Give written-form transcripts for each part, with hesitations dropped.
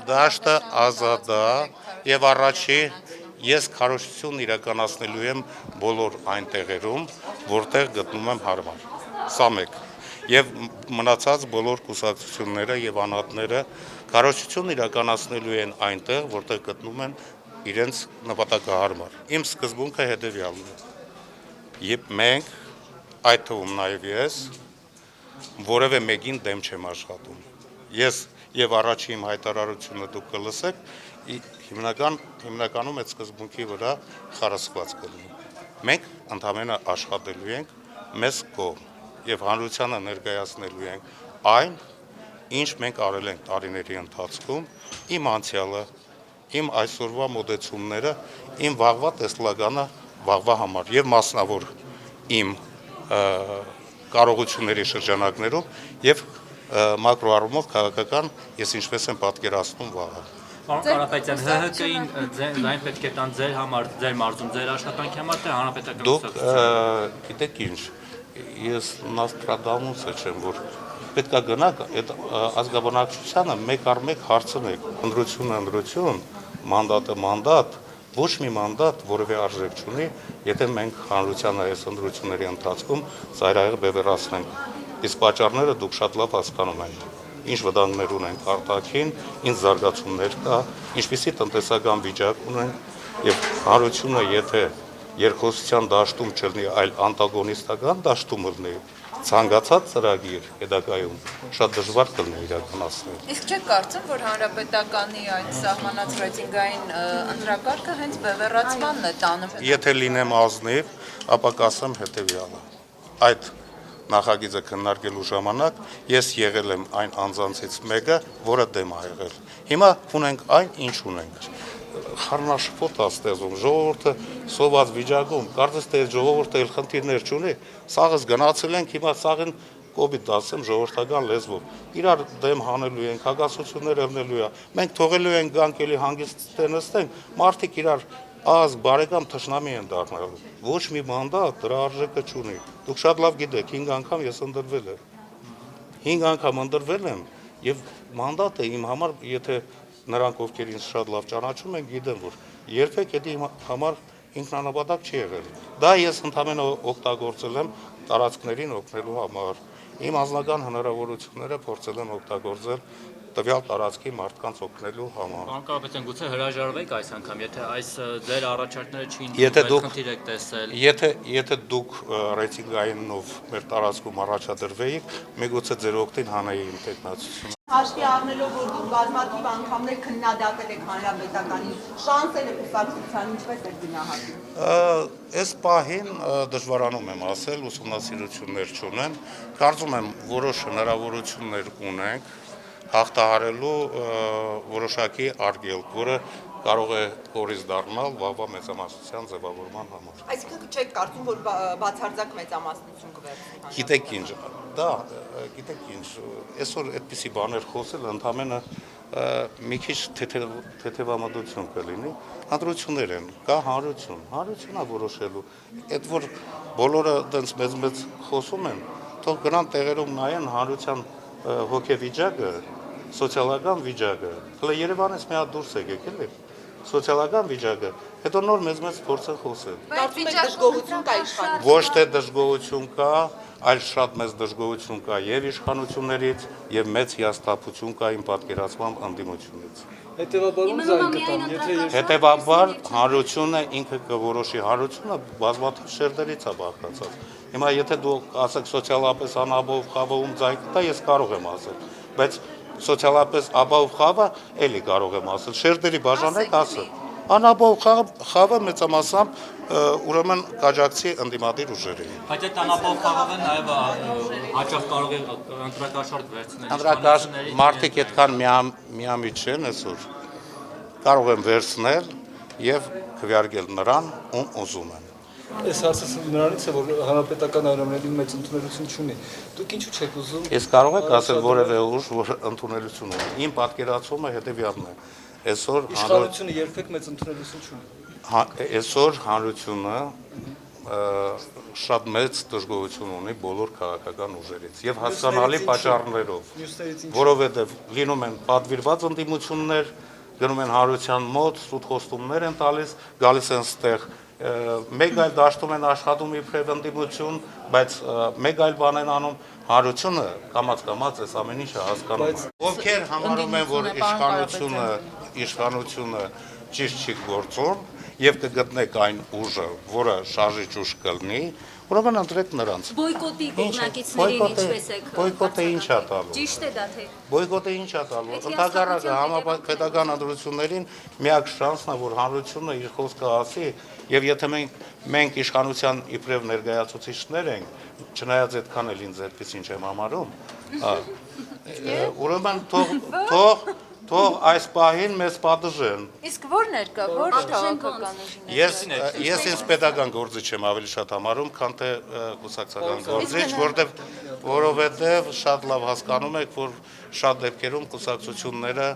Դաշտը ազատ է եւ առաջի ես քարոզություն իրականացնելու եմ բոլոր այն տեղերում, որտեղ գտնում եմ հարմար։ Սա մեկ։ Եվ մնացած բոլոր կուսակցությունները եւ անհատները քարոզություն իրականացնելու են այնտեղ, որտեղ գտնում են իրենց նպատակահարմար։ Իմ սկզբունքը հետեւյալն է. Եվ մենք, այդ թվում նաեւ ես, որևէ մեկին դեմ չեմ աշխատում։ Ես եւ առաջի իմ հայտարարությունը դուք կլսեք, հիմնականում այդ սկզբունքի վրա խարսխված կլինի։ Մենք ընդհանրապես աշխատելու ենք մեզ կողմ եւ հանրությանը ներկայացնելու ենք այն, ինչ մենք արել ենք տարիների ընթացքում, իմ անցյալը, իմ այսօրվա մոտեցումները, իմ վաղվա տեսլականը վաղվա համար եւ մասնավոր իմ կարողությունների շրջանակներում եւ մակրո առումով քաղաքական ես ինչպես եմ պատկերացնում վաղը։ Պարոն Կարապետյան, ՀՀԿ-ին ձայն պետք է տան ձեր համար, ձեր մարզում, ձեր աշխատանքի համար, թե հանրապետական կուսակցության։ Դուք գիտեք ինչ, ես Նոստրադամուսը չեմ, որ պետք է գնաք այդ ազգաբնակչությանը մեկ առ մեկ հարցնեք, ընտրություն, մանդատ, ոչ մի մանդատ որևէ արժեք չունի, եթե մենք հանրությանը այս ընտրությունների ընթացքում ծայրահեղ բևեռացնենք։ Իսկ պատճառները դուք շատ լավ հասկանում եք։ Ինչ վտանգներ ունենք արտաքին, ինչ զարգացումներ կա, ինչպիսի տնտեսական վիճակ ունենք եւ հանրությունը եթե երկխոսության դաշտում չլինի, այլ անտագոնիստական դաշտում լինի, ցանկացած ծրագիր հետագայում շատ դժվար կլինի իրականացնել։ Իսկ չեք կարծում, որ հանրապետականի այդ սահմանած ռեյտինգային ընտրակարգը հենց բևեռացմանն է տանում։ Եթե լինեմ ազնիվ, ապա կասեմ հետեւյալը. այդ նախագիծը քննարկելու ժամանակ ես եղել եմ այն անձանցից մեկը, որը դեմ է եղել։ Հիմա ունենք այն, ինչ ունենք։ Խառնաշփոթ է ստեղծում, ժողովուրդը սոված վիճակում, կարծես թե ժողովուրդը էլ խնդիրներ չունի, սաղս գնացել ենք, հիմա սաղին կոպիտ ասեմ ժողովրդական լեզվով։ Իրար դեմ հանելու ենք, հակասություններ ելնելու է։ Մենք թողելու ենք գանք էլի հանգիստ նստենք, մարդիկ իրար ազգ, բարեկամ թշնամի են դառնալու։ Ոչ մի մանդատ դրա արժեքը չունի։ Դուք շատ լավ գիտեք, 5 անգամ ես ընտրվել եմ։ 5 անգամ ընտրվել եմ եւ մանդատը իմ համար, եթե նրանք ովքեր ինձ շատ լավ ճանաչում են, գիտեն, որ երբեք դա իմ համար ինքնանպատակ չի եղել։ Դա ես ընդհանրապես օգտագործել եմ տարածքներին օգնելու համար։ Իմ անձնական հնարավորությունները փորձել եմ օգտագործել տվյալ տարածքի մարդկանց օգնելու համար։ Պարոն Կարապետյան, գուցե հրաժարվեք այս անգամ, եթե այս ձեր առաջարկները չի խնդիր եք տեսել։ Եթե դուք ռեյտինգայինով մեր տարածքում առաջադրվեիք, միգուցե ձեր օգտին հանեի իմ տեխնացությունը։ Հաշվի առնելով, որ դուք բազմաթիվ անգամներ քննադատել եք հանրապետականի, շանսերը կուսակցության ինչպես եք գնահատում։ Այս պահին դժվարանում եմ ասել, ուսումնասիրություններ չունեմ, կարծում եմ որոշ հնարավորություններ ունենք հաղթահարելու որոշակի արգելք, որը կարող է կորիզ դառնալ վաղվա մեծամասնության ձևավորման համար։ Այսինքն չեք կարծում, որ բացարձակ մեծամասնություն կվերցնի։ Գիտեք ինչ, գիտեք ինչ, այսօր այդպիսի բաներ խոսել ընդհանրապես մի քիչ թեթևամտություն կլինի, ընտրություններ են, կա հանրությունն է որոշելու, այդ որ բոլորը այդպես մեծ խոսում են, թող գնան տեղերում նայեն հանրության հոգեվիճակը, սոցիալական վիճակը, հələ Երևանից մի հատ դուրս եկեք էլի, սոցիալական վիճակը, հետո նոր մեծ փորձեն խոսել։ Կարծում եք դժգոհություն կա իշխանությունից։ Ոչ թե դժգոհություն կա, այլ շատ մեծ դժգոհություն կա եւ իշխանություններից եւ մեծ հիասթափություն կա իմ պատկերացմամբ ընդդիմությունից։ Հետևաբար հանրությունը ինքը կորոշի, հանրությունը բազմաթիվ շերտերից է բաղկացած։ Հիմա եթե դու ասեք սոցիալապես անապահով խավում ձայն կտա, ես կարող եմ ասել, բայց սոցիալապես ապահով խավը էլի կարող եմ ասել, շերտերի բաժանեք ասել։ Անապահով խավը մեծամասամբ ուրեմն կաջակցի ընդդիմադիր ուժերին։ Բայց այդ անապահով խաղը նաև հաճախ կարող է ընտրակաշառք վերցնել։ Մարդիկ այդքան միամիտ չեն այսօր, կարող են վերցնել եւ քվեարկել նրան, ում ուզում են։ Այս հարցը նրանից է, որ հանրապետական այրամների մեծ ընդունելություն չունի։ Դուք ինչու չեք ուզում։ Ես կարող եք ասել որևէ ուժ, որ ընդունելություն ունի։ Իմ պատկերացումը հետեւյալն է։ Այսօր իշխանությունը երբեք մեծ ընդունելություն չունի։ Այսօր հանրությունը շատ մեծ դժգոհություն ունի բոլոր քաղաքական ուժերից եւ հասկանալի պատճառներով, որովհետեւ լինում են պատվիրված ընդդիմություններ, գնում են հանրության մոտ, սուտ խոստումներ են տալիս, գալիս են ստեղ մեկ այլ դաշտում են աշխատում իբրև ընդդիմություն, բայց մեկ այլ բան են անում, հանրությունը կամաց-կամաց այս ամեն ինչը հասկանում է։ Ովքեր համարում են, որ իշխանությունը ճիշտ չի գործում եւ կգտնեք այն ուժը, որը շարժիչ ուժ կլինի, ուրեմն ընտրեք նրանց։ Բոյկոտի կողմնակիցներին ինչպես եք։ Բոյկոտը ինչ է տալու։ Ճիշտ է դա թե։ Բոյկոտը ինչ է տալու։ Ընդհանրապես համապետական ընտրություններին միակ շանսն է, որ հանրությունը իր խոսքը ասի, եւ եթե մենք իշխանության իբրև ներկայացուցիչներ ենք, չնայած այդքան էլ ինձ այդպես ինչ եմ համարում, ուրեմն թող այս պահին մեզ պատժեն։ Իսկ ո՞ր ներկա, ո՞ր քաղաքական ուժն է։ Ես ինձ պետական գործիչ եմ ավելի շատ համարում, քան թե կուսակցական գործիչ, որովհետև շատ լավ հասկանում եք, որ շատ դեպքերում կուսակցությունները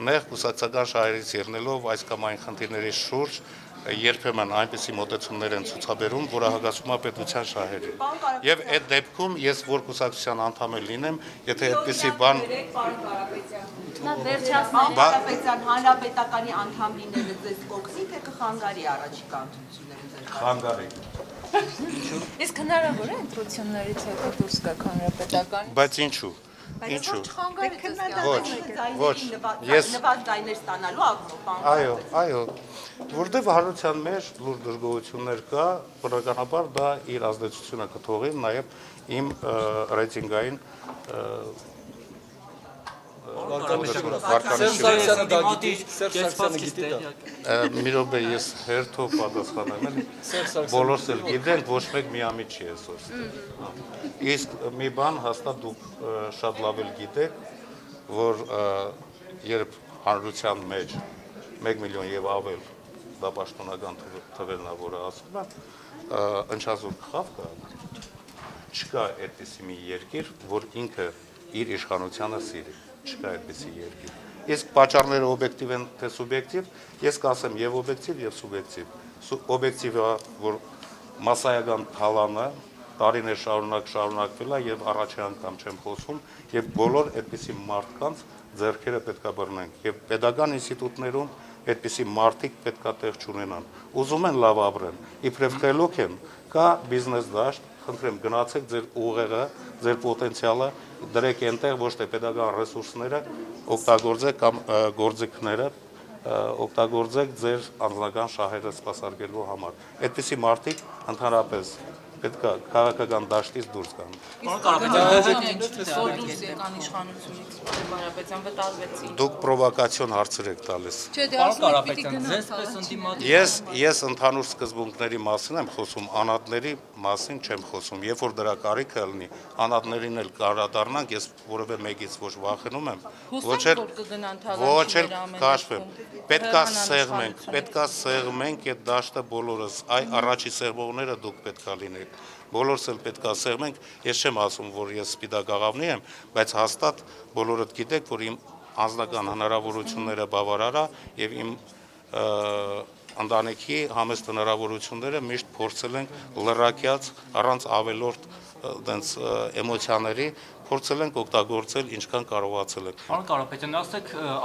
նեղ կուսակցական շահերից ելնելով այս կամ այն խնդիրների շուրջ երբեմն այնպիսի մոտեցումներ են ցուցաբերում, որը հակասում է պետության շահերին։ Եվ այդ դեպքում ես որ կուսակցության անդամ լինեմ, եթե այդպիսի բան Նա վերջացնել Կարապետյան հանրապետականի անդամ լինելը ձեզ կօգնի, թե կխանգարի առաջիկա ընտրություններին ձեր։ խանգարի։ Իսկ հնարավոր է ընտրություններից հետո դուրս գաք հանրապետական։ Բայց ինչու։ Ինչու։ Ոչ, ես նվազ ձայներ ստանալու ակնով։ Այո, որտեղ հանրության մեջ լուրջ դժգոհություններ կա, բնականաբար դա իր ազդեցությունը կթողի նաև իմ ռեյտինգային Սերժ դա գիտի, Սերժ գիտի դա։ Մի րոպե ես հերթով պատասխանեմ եմ, բոլորս էլ գիտենք, ոչ մեկ միամիտ չի այսօր։ Իսկ մի բան հաստատ դուք շատ լավ էլ գիտեք, որ երբ հանրության մեջ 1 միլիոն եւ ավել դա պաշտոնական թվերն է, որը ասում է, ընչազուր խավ կա, չկա այդպիսի մի երկիր, որ ինքը իր իշխանությանը սիրի, չկա այդպիսի երկիր։ Իսկ պատճառները օբյեկտիվ են թե սուբյեկտիվ, ես կասեմ եւ օբյեկտիվ եւ սուբյեկտիվ։ Օբյեկտիվը, որ մասսայական թալանը տարիներ շարունակվել է եւ առաջի անգամ չեմ խոսում եւ բոլոր այդպիսի մարդկանց ձեռքերը պետքա բռնենք եւ pedagogan ինստիտուտներում այդպիսի մարդիկ պետքա տեղ չունենան։ Ուզում են լավ ապրեն, իբրև խելոք են, կա բիզնես դաշտ, խնդրեմ գնացեք ձեր ուղեղը, ձեր պոտենցիալը դրեք այնտեղ, ոչ թե pedagogan ռեսուրսները օգտագործեք կամ գործիքները օգտագործեք ձեր անձնական շահերը սպասարկելու համար։ Այդպիսի մարդիկ ընդհանրապես պետքա քաղաքական դաշտից դուրս գան։ Դուրս եկան իշխանությունից, Կարապետյան վտարվեցին։ Դուք պրովոկացիոն հարցեր եք տալիս։ Չէ, դե ասում եք պիտի գնաք։ Ես ընդհանուր սկզբունքների մասին եմ խոսում, անհատների մասին չեմ խոսում։ Երբ որ դրա կարիքը լինի, անհատներին էլ կարադառնանք, ես որևէ մեկից ոչ վախենում եմ, ոչ էլ քաշվեմ։ Պետքա սեղմենք այդ դաշտը բոլորս, այ առաջի սեղմողները դուք պետքա լինեք։ Բոլորս էլ պետքա սեղմենք, ես չեմ ասում, որ ես սպիտակ աղավնի եմ, բայց հաստատ բոլորդ գիտեք, որ իմ անձնական հնարավորությունները բավարար է եւ իմ ընտանիքի համեստ հնարավորությունները միշտ փորձել ենք լրակյաց առանց ավելորդ դենց էմոցիաների փորձել ենք օգտագործել ինչքան կարողացել ենք։ Պարոն Կարապետյան,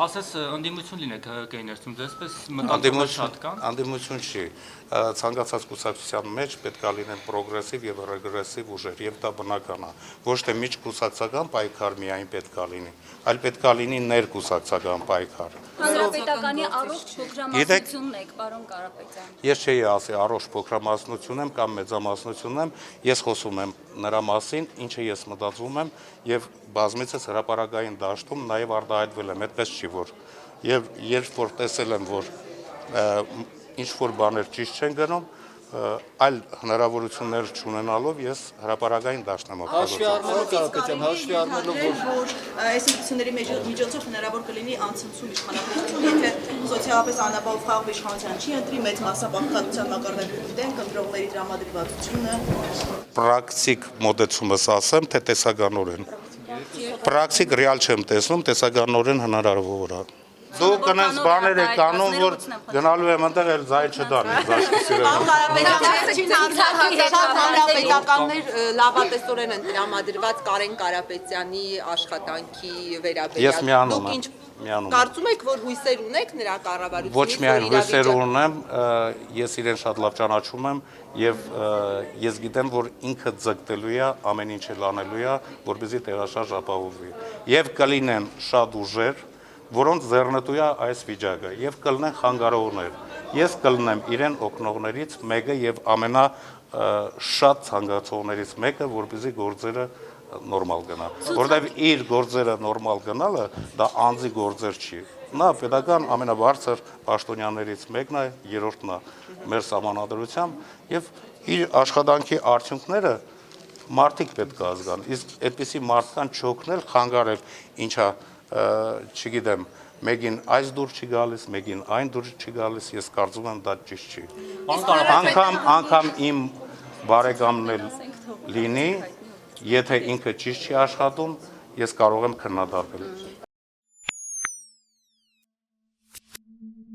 ասես ընդդիմություն լինեք ՀԿ-ի ներսում, դեսպես մտածում շատ կան։ Ընդդիմություն չի, ցանկացած կուսակցության մեջ պետք է լինեն պրոգրեսիվ եւ ռեգրեսիվ ուժեր, եւ դա բնական է։ Ոչ թե միջկուսակցական պայքար միայն պետք է լինի, այլ պետք է լինի ներկուսակցական պայքար։ Հանրապետականի առողջ փոքրամասնությունն եք, պարոն Կարապետյան։ Ես չէի ասի առողջ փոքրամասնություն եմ կամ մեծամասնություն եմ, ես խոսում եմ նրա մասին, ինչը ես մտածում եմ եւ բազմիցս հրապարակային դաշտում նաեւ արտահայտվել եմ, այդպես չի որ եւ երբ որ տեսել եմ, որ ինչ որ բաներ ճիշտ չեն գնում, այլ հնարավորություններ չունենալով ես հրապարակային դաշտն եմ օգտագործում։ Հաշվի առնելով, որ այս ինստիտուտների միջոցով հնարավոր կլինի անցնցում իշխանապետություն, եթե սոցիալապես անապահով խաղ իշխանության չի ընտրի, մեծ մասսապահության մակարդակը գիտենք, ընտրողների տրամադրվածությունը։ Պրակտիկ մոտեցումս ասեմ, թե տեսականորեն։ Պրակտիկ ռեալ չեմ տեսնում, տեսականորեն հնարավոր է։ Դու կնես բաներ եք անում, որ գնալու եմ ընդեղ էլ զայ չդան, Հանրապետականներ լավատեսորեն են տրամադրված Կարեն Կարապետյանի աշխատանքի վերաբերյալ։ Դուք ինչ կարծում եք, որ հույսեր ունեք նրա կառավարությունից? Ոչ միայն հույսեր ունեմ, ես իրեն շատ լավ ճանաչում եմ եւ ես գիտեմ, որ ինքը ձգտելու է, ամեն ինչ անելու է, որպեսզի տեղաշարժ ապահովվի։ Եվ կլինեն շատ ուժեր, որոնց ձեռնտու է այս վիճակը, եւ կլինեն խանգարողներ։ Ես կլինեմ իրեն օգնողներից մեկը եւ ամենաշատ ցանկացողներից մեկը, որպեսզի գործերը նորմալ գնա, որտեվ իր գործերը նորմալ գնալը դա անձի գործեր չի։ Նա պետական ամենաբարձր պաշտոնյաներից մեկն է, երրորդն է մեր սահմանադրությամբ եւ իր աշխատանքի արդյունքները մարդիկ պետք է ազգան։ Իսկ այդպիսի մարդկան չօգնել, խանգարել, ինչա, չգիտեմ, մեկին այս դուր չի գալիս, մեկին այն դուր չի գալիս, ես կարծում եմ դա ճիշտ չի։ Անգամ իմ բարեկամն էլ լինի, եթե ինքը ճիշտ չի աշխատում, ես կարող եմ քննադատել։